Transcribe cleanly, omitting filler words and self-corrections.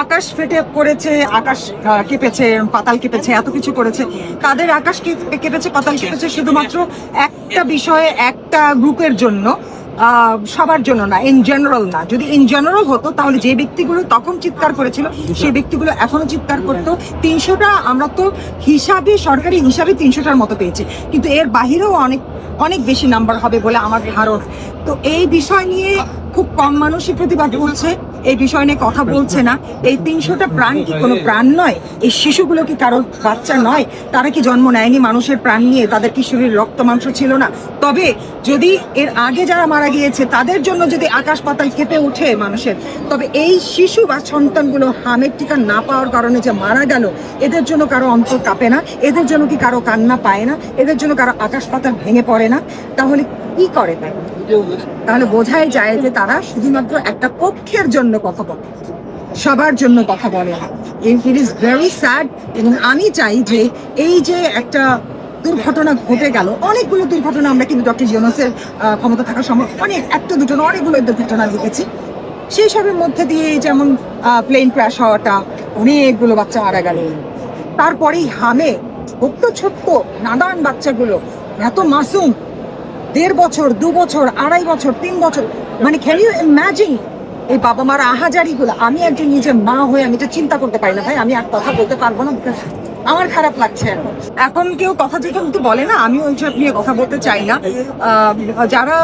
আকাশ ফেটে পড়েছে, আকাশ কেঁপেছে, পাতাল কেঁপেছে, এত কিছু করেছে। তাদের আকাশ কেঁপেছে, পাতাল কেঁপেছে শুধুমাত্র একটা বিষয়ে, একটা গ্রুপের জন্য, সবার জন্য না, ইন জেনারেল না। যদি ইন জেনারেল হতো তাহলে যে ব্যক্তিগুলো তখন চিৎকার করেছিল সেই ব্যক্তিগুলো এখনো চিৎকার করতো। 300টা আমরা তো হিসাবে, সরকারি হিসাবে 300টার মতো পেয়েছি, কিন্তু এর বাহিরেও অনেক অনেক বেশি নাম্বার হবে বলে আমার ধারণা। তো এই বিষয় নিয়ে খুব কম মানুষই প্রতিবাদ করছে, এই বিষয় নিয়ে কথা বলছে না। এই 300টা প্রাণ কি কোনো প্রাণ নয়? এই শিশুগুলো কি কারো বাচ্চা নয়? তারা কি জন্ম নেয়নি মানুষের প্রাণ নিয়ে? তাদের কি শরীরে রক্ত মাংস ছিল না? তবে যদি এর আগে যারা মারা গিয়েছে তাদের জন্য যদি আকাশ পাতাল কেঁপে ওঠে মানুষের, তবে এই শিশু বা সন্তানগুলো হামের টিকা না পাওয়ার কারণে যে মারা গেল, এদের জন্য কারো অন্তর কাঁপে না? এদের জন্য কি কারো কান্না পায় না? এদের জন্য কারো আকাশ পাতাল ভেঙে পড়ে না? তাহলে কি করে তাই? তাহলে বোঝাই যায় যে তারা শুধুমাত্র একটা পক্ষের জন্য কথা বলে, সবার জন্য কথা বলে না। It is very sad. এবং আমি চাই যে এই যে একটা দুর্ঘটনা ঘটে গেল, অনেকগুলো দুর্ঘটনা আমরা কিন্তু ডক্টর ইউনূসের ক্ষমতা থাকার সময় অনেক, একটা দুটো না, অনেকগুলো দুর্ঘটনা দেখেছি। সেই সবের মধ্যে দিয়ে যেমন প্লেন ক্র্যাশ হওয়াটা, অনেকগুলো বাচ্চা মারা গেল। তারপরেই হামে ছোট্ট ছোট্ট নাদান বাচ্চাগুলো, এত মাসুম, 1.5 বছর, 2 বছর, 2.5 বছর, 3 বছর, মানে ক্যান ইউ ইমাজিন এই বাবা মার আহাজারিগুলো? আমি একজন নিজের মা হয়ে আমি এটা চিন্তা করতে পারি না ভাই। আমি আর কথা বলতে পারবো না, আমার খারাপ লাগছে। এখন কেউ কথা যেহেতু বলে না, আমিও ওইসব নিয়ে কথা বলতে চাই না। যারা